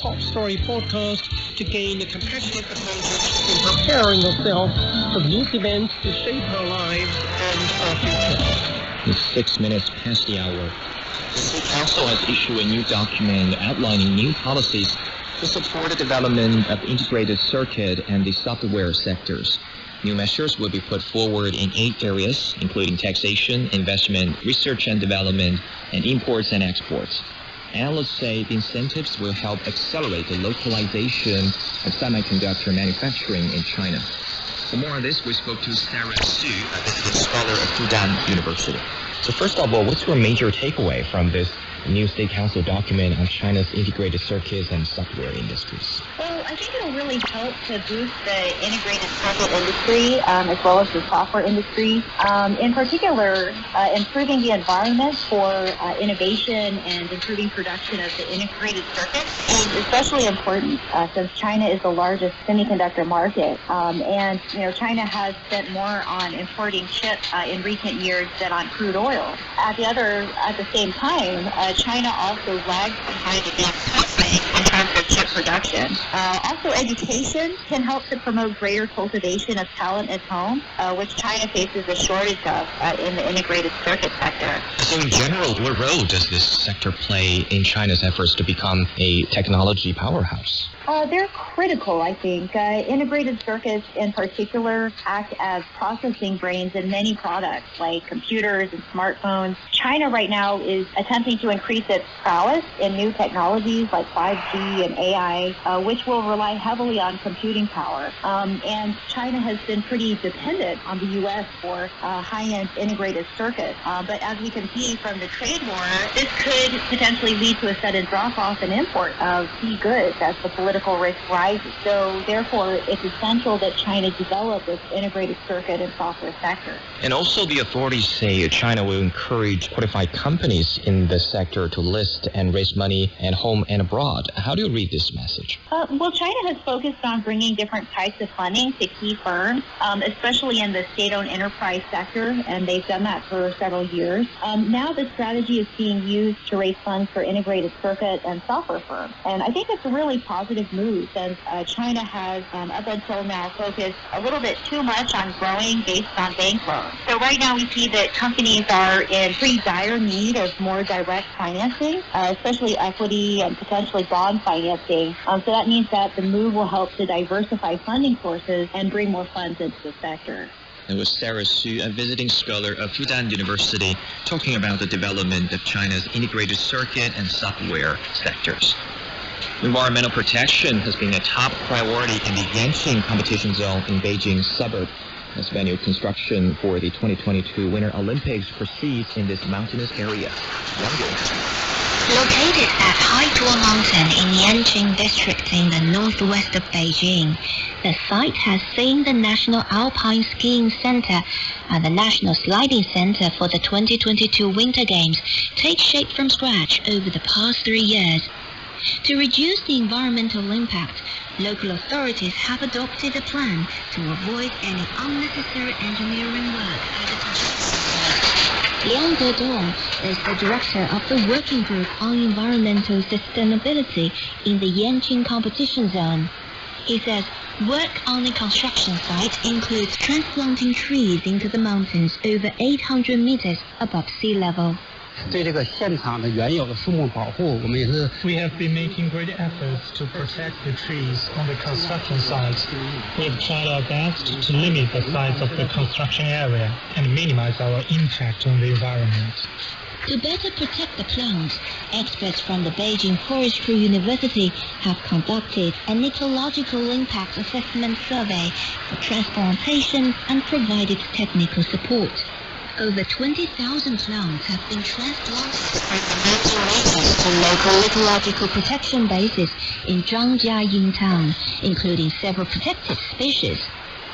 Top Story podcast to gain a compassionate advantage in preparing yourself for the youth events to shape our lives and our future. It's 6 minutes past the hour. The State Council has issued a new document outlining new policies to support the development of integrated circuit and the software sectors. New measures will be put forward in 8 areas, including taxation, investment, research and development, and imports and exports. Analysts say the incentives will help accelerate the localization of semiconductor manufacturing in China. For more on this, we spoke to Sarah Su, a visiting scholar at Fudan University. So first of all, what's your major takeaway from this new State Council document on China's integrated circuits and software industries? Well, I think it'll really help to boost the integrated circuit industry as well as the software industry. In particular, improving the environment for innovation and improving production of the integrated circuits is especially important since China is the largest semiconductor market. And, China has spent more on importing chips in recent years than on crude oil. At the same time, China also lags behind advanced countries in terms of chip production. Also, education can help to promote greater cultivation of talent at home, which China faces a shortage of in the integrated circuit sector. So in general, what role does this sector play in China's efforts to become a technology powerhouse? They're critical, I think. Integrated circuits in particular act as processing brains in many products like computers and smartphones. China right now is attempting to increase its prowess in new technologies like 5G and AI, which will rely heavily on computing power. And China has been pretty dependent on the U.S. for high-end integrated circuits. But as we can see from the trade war, this could potentially lead to a sudden drop-off in import of key goods as the political risk rises. So therefore, it's essential that China develop its integrated circuit and software sector. And also the authorities say China will encourage qualified companies in the sector to list and raise money at home and abroad. How do you read this message? Well, China has focused on bringing different types of funding to key firms, especially in the state-owned enterprise sector, and they've done that for several years. Now the strategy is being used to raise funds for integrated circuit and software firms. And I think it's a really positive move since China has, up until now, focused a little bit too much on growing based on bank loans. So right now we see that companies are in pretty dire need of more direct financing, especially equity and potentially bond financing. So that means that the move will help to diversify funding sources and bring more funds into the sector. It was Sarah Su, a visiting scholar of Fudan University, talking about the development of China's integrated circuit and software sectors. Environmental protection has been a top priority in the Yanqing competition zone in Beijing's suburb, as venue construction for the 2022 Winter Olympics proceeds in this mountainous area. Located at Haituo Mountain in Yanqing district in the northwest of Beijing, the site has seen the National Alpine Skiing Center and the National Sliding Center for the 2022 Winter Games take shape from scratch over the past 3 years. To reduce the environmental impact, local authorities have adopted a plan to avoid any unnecessary engineering work at the construction site. Liang Dedong is the director of the Working Group on Environmental Sustainability in the Yanqing competition zone. He says work on the construction site includes transplanting trees into the mountains over 800 meters above sea level. We have been making great efforts to protect the trees on the construction site. We have tried our best to limit the size of the construction area and minimize our impact on the environment. To better protect the plants, experts from the Beijing Forestry University have conducted an ecological impact assessment survey for transplantation and provided technical support. Over 20,000 plants have been transplanted from the mountain regions to local ecological protection bases in Zhangjiaying town, including several protected species.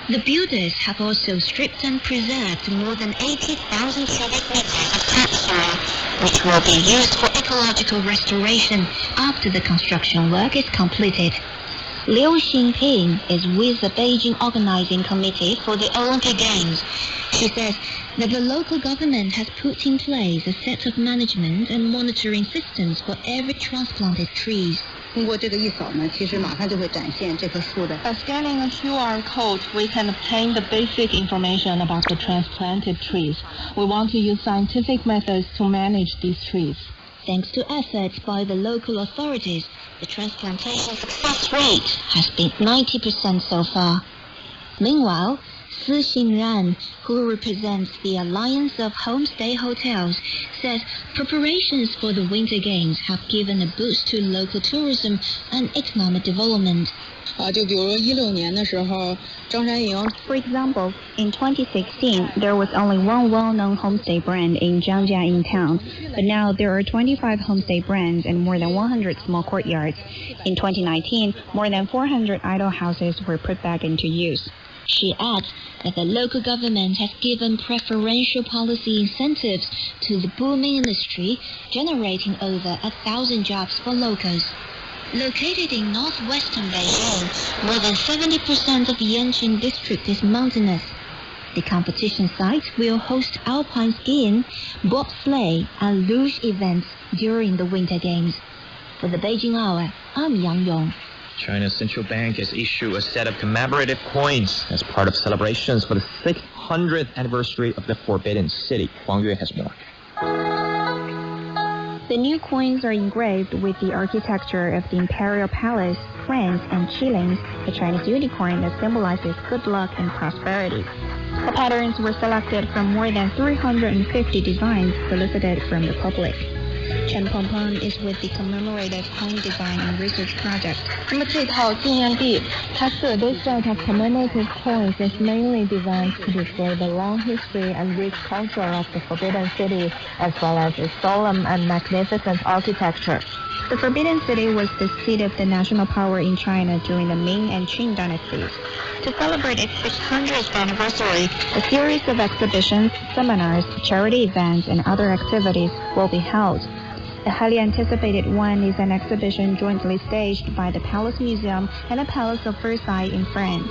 The builders have also stripped and preserved more than 80,000 cubic meters of topsoil, which will be used for ecological restoration after the construction work is completed. Liu Xinping is with the Beijing Organizing Committee for the Olympic Games. She says that the local government has put in place a set of management and monitoring systems for every transplanted trees. 通过这个一扫呢，其实马上就会展现这棵树的。By scanning a QR code, we can obtain the basic information about the transplanted trees. We want to use scientific methods to manage these trees. Thanks to efforts by the local authorities, the transplantation success rate has been 90% so far. Meanwhile, Si Xingran, who represents the Alliance of Homestay Hotels, says preparations for the Winter Games have given a boost to local tourism and economic development. 就比如16年的时候，张山营。For example, in 2016, there was only one well-known homestay brand in Zhangjiajing town, but now there are 25 homestay brands and more than 100 small courtyards. In 2019, more than 400 idle houses were put back into use. She adds that the local government has given preferential policy incentives to the booming industry, generating over 1,000 jobs for locals. Located in northwestern Beijing, more than 70% of Yanqing district is mountainous. The competition site will host alpine skiing, bobsleigh, and luge events during the Winter Games. For the Beijing Hour, I'm Yang Yong. China's central bank has issued a set of commemorative coins as part of celebrations for the 600th anniversary of the Forbidden City. Huang Yue has more. The new coins are engraved with the architecture of the Imperial Palace, France, and Qilin, a Chinese unicorn that symbolizes good luck and prosperity. The patterns were selected from more than 350 designs solicited from the public. Chen Pengpeng is with the commemorative coin design and research project. 那么这套纪念币，它设 This set of commemorative coins is mainly designed to display the long history and rich culture of the Forbidden City, as well as its solemn and magnificent architecture. The Forbidden City was the seat of the national power in China during the Ming and Qing dynasties. To celebrate its 600th anniversary, a series of exhibitions, seminars, charity events, and other activities will be held. The highly anticipated one is an exhibition jointly staged by the Palace Museum and the Palace of Versailles in France.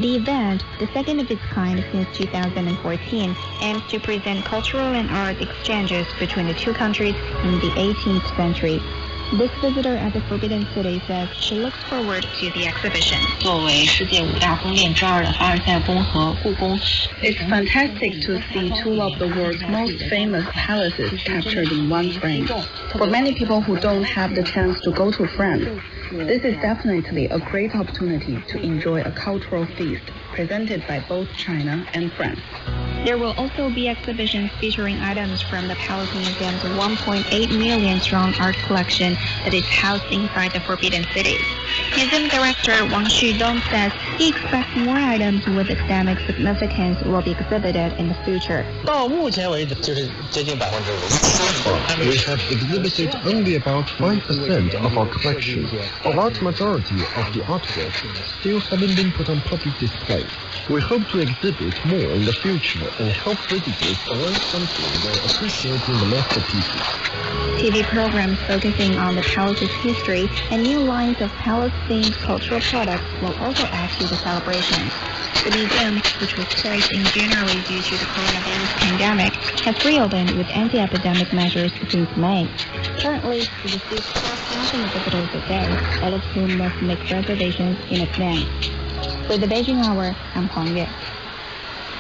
The event, the second of its kind since 2014, aims to present cultural and art exchanges between the two countries in the 18th century. This visitor at the Forbidden City says she looks forward to the exhibition. 作为世界5大宫殿之二的凡尔赛宫和故宫 It's fantastic to see two of the world's most famous palaces captured in one frame. For many people who don't have the chance to go to France, this is definitely a great opportunity to enjoy a cultural feast presented by both China and France. There will also be exhibitions featuring items from the Palace Museum's 1.8 million strong art collection that is housed inside the Forbidden City. Museum Director Wang Xudong says he expects more items with academic significance will be exhibited in the future. 到目前为止就是接近50%。 We have exhibited only about 5% of our collection. A large majority of the artworks still haven't been put on public display. We hope to exhibit more in the future and help visitors learn something while appreciating the masterpieces. TV programs focusing on the palace's history and new lines of palace-themed cultural products will also add to the celebrations. The museum, which was closed in January due to the coronavirus pandemic, has reopened with anti-epidemic measures since May. Currently, it receives 12,000 visitors a day, all of whom must make reservations in advance. For the Beijing Hour, I'm Huang Yue.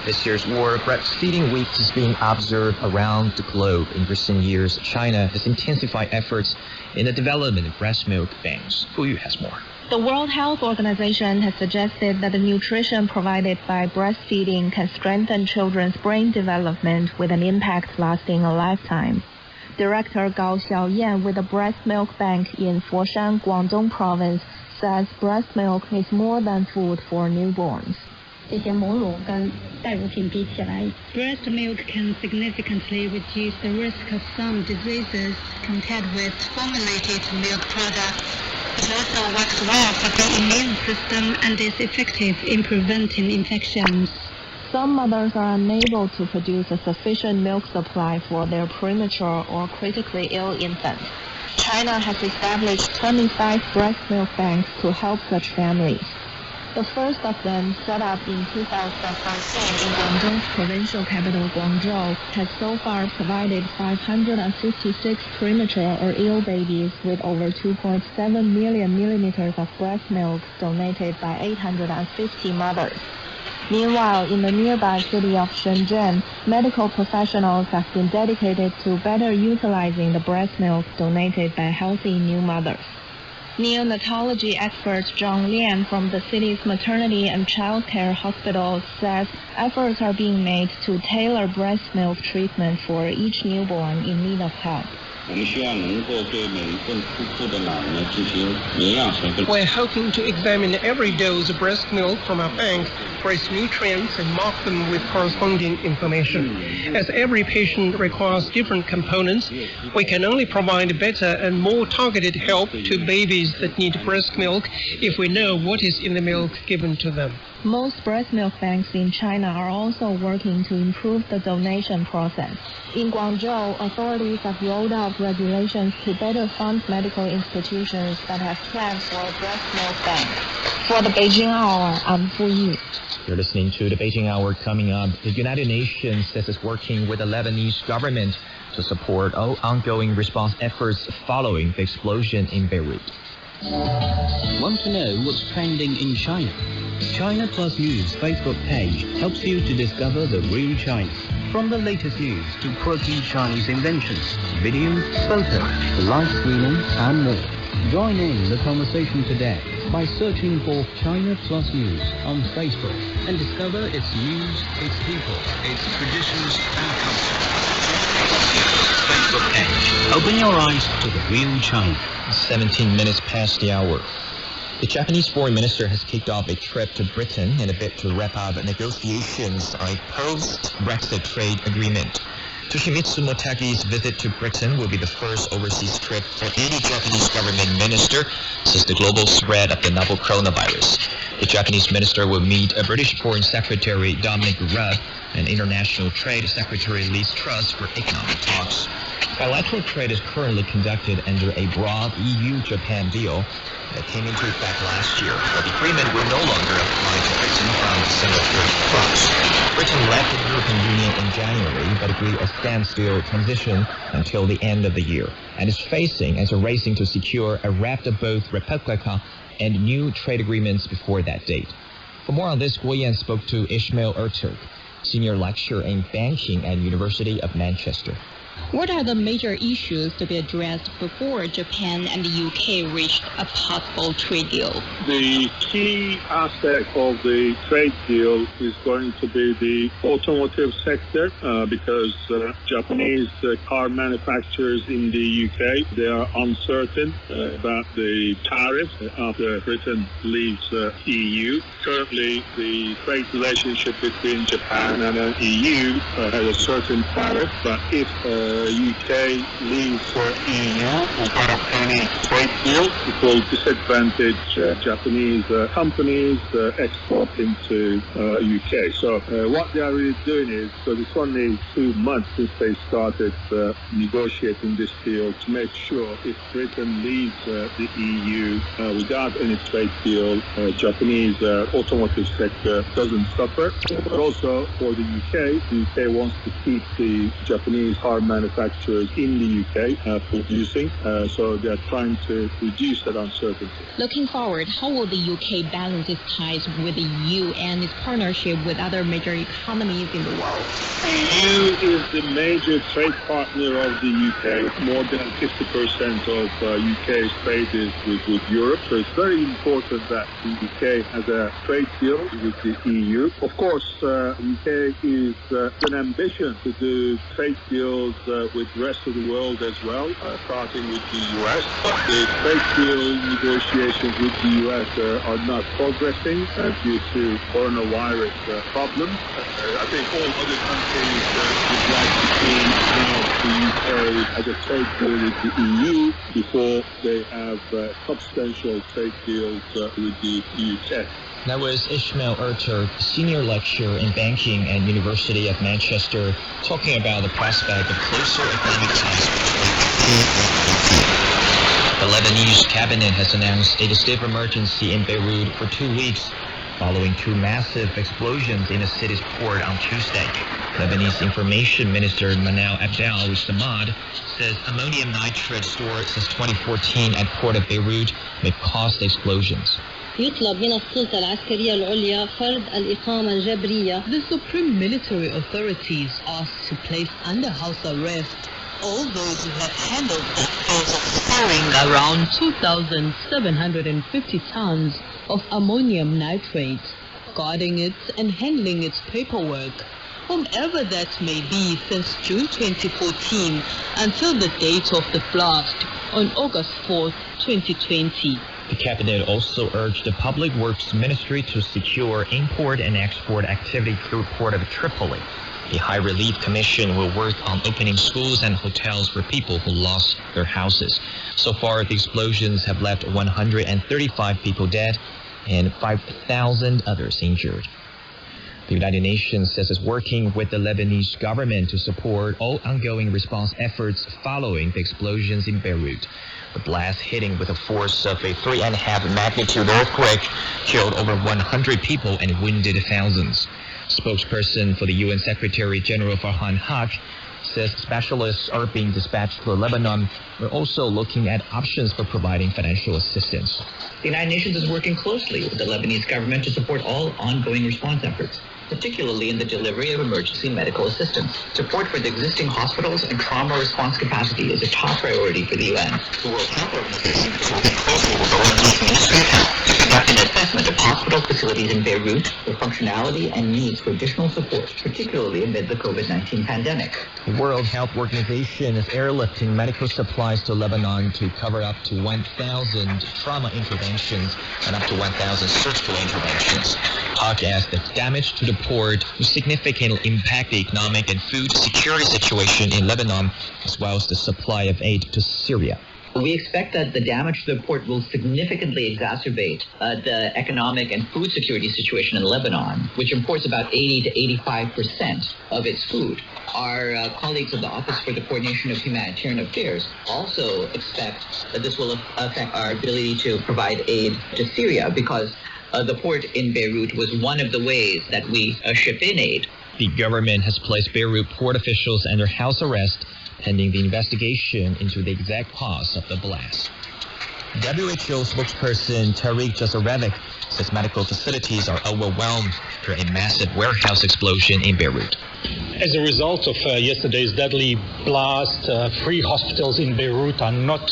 This year's World Breastfeeding Week is being observed around the globe. In recent years, China has intensified efforts in the development of breast milk banks. Fu Yu has more. The World Health Organization has suggested that the nutrition provided by breastfeeding can strengthen children's brain development with an impact lasting a lifetime. Director Gao Xiaoyan with the breast milk bank in Foshan, Guangdong province says breast milk is more than food for newborns. Breast milk can significantly reduce the risk of some diseases compared with formulated milk products. It also works well for the immune system and is effective in preventing infections. Some mothers are unable to produce a sufficient milk supply for their premature or critically ill infants. China has established 25 breast milk banks to help such families. The first of them, set up in 2013 in Guangdong's provincial capital Guangzhou, has so far provided 556 premature or ill babies with over 2.7 million milliliters of breast milk donated by 850 mothers. Meanwhile, in the nearby city of Shenzhen, medical professionals have been dedicated to better utilizing the breast milk donated by healthy new mothers. Neonatology expert Zhang Lian from the city's maternity and child care hospital says efforts are being made to tailor breast milk treatment for each newborn in need of help. We're hoping to examine every dose of breast milk from our bank for its nutrients and mark them with corresponding information. As every patient requires different components, we can only provide better and more targeted help to babies that need breast milk if we know what is in the milk given to them. Most breast milk banks in China are also working to improve the donation process. In Guangzhou, authorities have rolled out regulations to better fund medical institutions that have plans for a breast milk bank. For the Beijing Hour, I'm Fu Yi. You're listening to the Beijing Hour. Coming up, the United Nations says it's working with the Lebanese government to support all ongoing response efforts following the explosion in Beirut. Want to know what's trending in China? China Plus News Facebook page helps you to discover the real China. From the latest news to quirky Chinese inventions, videos, photos, live streaming, and more. Join in the conversation today by searching for China Plus News on Facebook and discover its news, its people, its traditions and culture. Facebook page. Open your eyes to the real China. 17 minutes past the hour. The Japanese foreign minister has kicked off a trip to Britain in a bid to wrap up negotiations on a post-Brexit trade agreement. Toshimitsu Motegi's visit to Britain will be the first overseas trip for any Japanese government minister since the global spread of the novel coronavirus. The Japanese minister will meet a British Foreign Secretary Dominic Raab and International Trade Secretary Liz Truss for economic talks. Bilateral trade is currently conducted under a broad EU-Japan deal that came into effect last year, but the agreement will no longer apply to Britain from December 31st. Britain left the European Union in January, but agreed a standstill transition until the end of the year, and is racing to secure a raft of both reciprocal and new trade agreements before that date. For more on this, Guo Yan spoke to Ismail Ertug, senior lecturer in banking at University of Manchester. What are the major issues to be addressed before Japan and the UK reached a possible trade deal? The key aspect of the trade deal is going to be the automotive sector because Japanese car manufacturers in the UK, they are uncertain about the tariff after Britain leaves EU. Currently, the trade relationship between Japan and the EU has a certain tariff, but if UK leaves EU without any trade deal, it will disadvantage Japanese companies exporting to UK. So what they are really doing is, because it's only 2 months since they started negotiating this deal, to make sure if Britain leaves the EU without any trade deal, Japanese automotive sector doesn't suffer. But also for the UK wants to keep the Japanese car manufacturers in the UK producing, so they are trying to reduce that uncertainty. Looking forward, how will the UK balance its ties with the EU and its partnership with other major economies in the world? The EU is the major trade partner of the UK. More than 50% of UK's trade is with Europe, so it's very important that the UK has a trade deal with the EU. Of course, UK is an ambition to do trade deals with the rest of the world as well, starting with the US. But the trade deal negotiations with the US are not progressing due to coronavirus problems. I think all other countries would like to see the UK as a trade deal with the EU before they have substantial trade deals with the UK. That was Ismail Ertug, senior lecturer in banking at University of Manchester, talking about the prospect of closer economic ties between the Lebanese cabinet has announced a state of emergency in Beirut for 2 weeks following two massive explosions in the city's port on Tuesday. Lebanese Information Minister Manal Abdel Samad says ammonium nitrate stored since 2014 at port of Beirut may cause the explosions. يطلب من السلطة العسكرية العليا فرض الإقامة الجبرية. The supreme military authorities asked to place under house arrest all those who have handled the affairs of storing around 2,750 tons of ammonium nitrate, guarding it and handling its paperwork, whomever that may be, since June 2014 until the date of the blast on August 4, 2020. The cabinet also urged the Public Works Ministry to secure import and export activity through Port of Tripoli. The High Relief Commission will work on opening schools and hotels for people who lost their houses. So far, the explosions have left 135 people dead and 5,000 others injured. The United Nations says it's working with the Lebanese government to support all ongoing response efforts following the explosions in Beirut. The blast, hitting with a force of a 3.5 magnitude earthquake, killed over 100 people and wounded thousands. Spokesperson for the UN Secretary General Farhan Haq says specialists are being dispatched to Lebanon. We're also looking at options for providing financial assistance. The United Nations is working closely with the Lebanese government to support all ongoing response efforts, particularly in the delivery of emergency medical assistance. Support for the existing hospitals and trauma response capacity is a top priority for the UN. The World Health Organization is working closely with the Lebanese Ministry of Health to conduct an assessment of hospital facilities in Beirut, their functionality and needs for additional support, particularly amid the COVID-19 pandemic. The World Health Organization is airlifting medical supplies to Lebanon to cover up to 1,000 trauma interventions and up to 1,000 surgical interventions. Haq asked that damage to the port will significantly impact the economic and food security situation in Lebanon, as well as the supply of aid to Syria. We expect that the damage to the port will significantly exacerbate the economic and food security situation in Lebanon, which imports about 80 to 85% of its food. Our colleagues of the Office for the Coordination of Humanitarian Affairs also expect that this will affect our ability to provide aid to Syria, because the port in Beirut was one of the ways that we ship in aid. The government has placed Beirut port officials under house arrest pending the investigation into the exact cause of the blast. WHO spokesperson Tariq Jasarevic says medical facilities are overwhelmed after a massive warehouse explosion in Beirut. As a result of yesterday's deadly blast, 3 hospitals in Beirut are not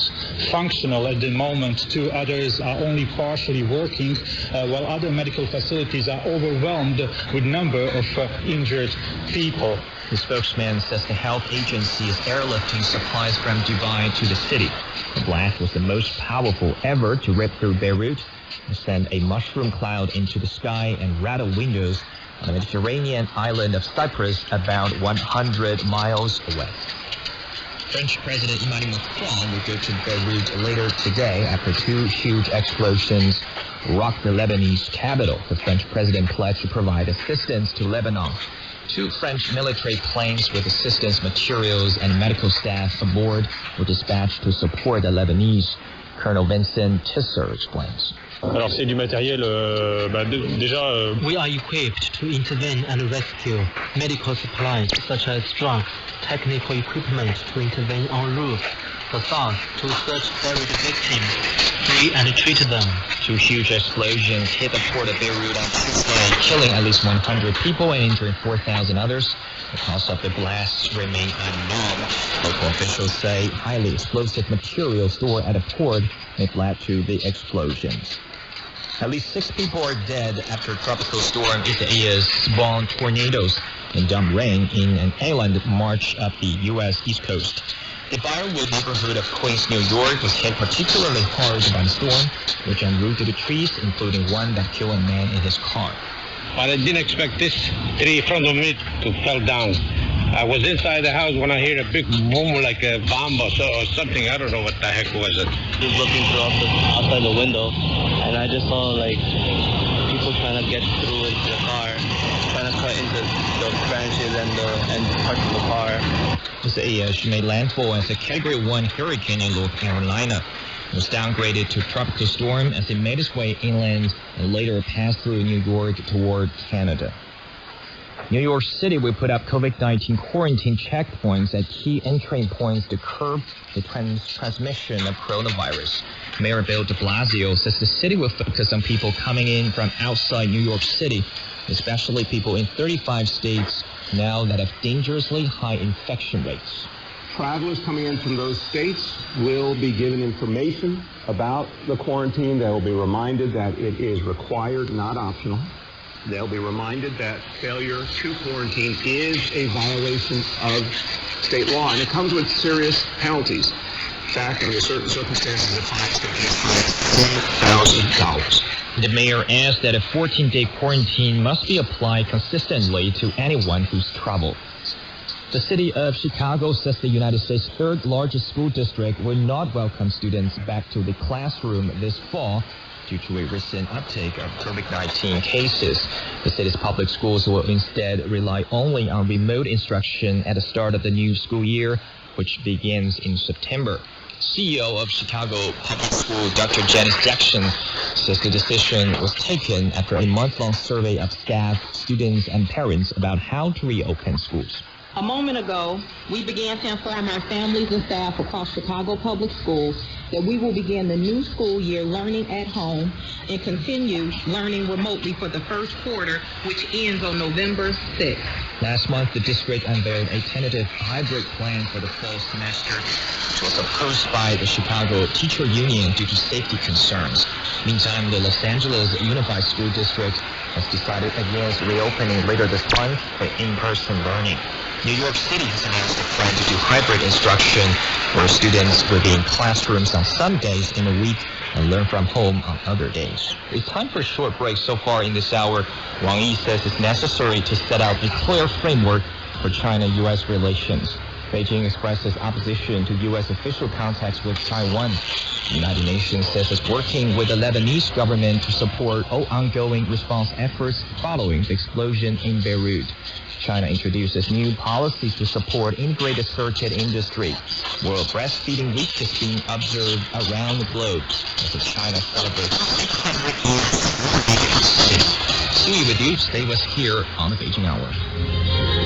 functional at the moment. 2 others are only partially working, while other medical facilities are overwhelmed with number of injured people. The spokesman says the health agency is airlifting supplies from Dubai to the city. The blast was the most powerful ever to rip through Beirut and send a mushroom cloud into the sky and rattle windows on the Mediterranean island of Cyprus, about 100 miles away. French President Emmanuel Macron will go to Beirut later today after 2 huge explosions rocked the Lebanese capital. The French president pledged to provide assistance to Lebanon. 2 French military planes with assistance materials and medical staff aboard were dispatched to support the Lebanese. Colonel Vincent Tisser explains. We are equipped to intervene and rescue medical supplies such as drugs, technical equipment to intervene en route, facades to search buried victims, free and treat them. 2 huge explosions hit the port of Beirut on Tuesday, killing at least 100 people and injuring 4,000 others. The cause of the blasts remain unknown. Local officials say highly explosive material stored at a port may have led to the explosions. At least 6 people are dead after tropical storm Isaias spawned tornadoes and dumped rain in an island march up the U.S. East Coast. The Beirut neighborhood of Queens, New York was hit particularly hard by the storm, which unrooted trees, including one that killed a man in his car. But I didn't expect this tree in front of me to fall down. I was inside the house when I heard a big boom like a bomb or something. I don't know what the heck was it. Just looking through outside the window, and I just saw like people trying to get through into the car, trying to cut into the branches and parts of the car. She made landfall as a Category 1 hurricane in North Carolina. was downgraded to tropical storm as it made its way inland and later passed through New York toward Canada. New York City will put up COVID-19 quarantine checkpoints at key entry points to curb the transmission of coronavirus. Mayor Bill de Blasio says the city will focus on people coming in from outside New York City, especially people in 35 states now that have dangerously high infection rates. Travelers coming in from those states will be given information about the quarantine. They will be reminded that it is required, not optional. They'll be reminded that failure to quarantine is a violation of state law, and it comes with serious penalties. In fact, under certain circumstances, the fines can be as high as $10,000. The mayor asked that a 14-day quarantine must be applied consistently to anyone who's traveled. The city of Chicago says the United States' third largest school district will not welcome students back to the classroom this fall due to a recent uptake of COVID-19 cases. The city's public schools will instead rely only on remote instruction at the start of the new school year, which begins in September. CEO of Chicago Public School, Dr. Janice Jackson, says the decision was taken after a month-long survey of staff, students, and parents about how to reopen schools. A moment ago, we began to inform our families and staff across Chicago Public Schools that we will begin the new school year learning at home and continue learning remotely for the first quarter, which ends on November 6th. Last month, the district unveiled a tentative hybrid plan for the fall semester, which was opposed by the Chicago Teacher Union due to safety concerns. Meantime, the Los Angeles Unified School District has decided against reopening later this month for in-person learning. New York City has announced a plan to do hybrid instruction, where students will be in classrooms on some days in a week and learn from home on other days. It's time for a short break. So far in this hour, Wang Yi says it's necessary to set out a clear framework for China-U.S. relations. Beijing expresses opposition to U.S. official contacts with Taiwan. The United Nations says it's working with the Lebanese government to support all ongoing response efforts following the explosion in Beirut. China introduces new policies to support integrated circuit industry. World Breastfeeding Week is being observed around the globe as China celebrates 600 years of war. See you with you. Stay with us here on the Beijing Hour.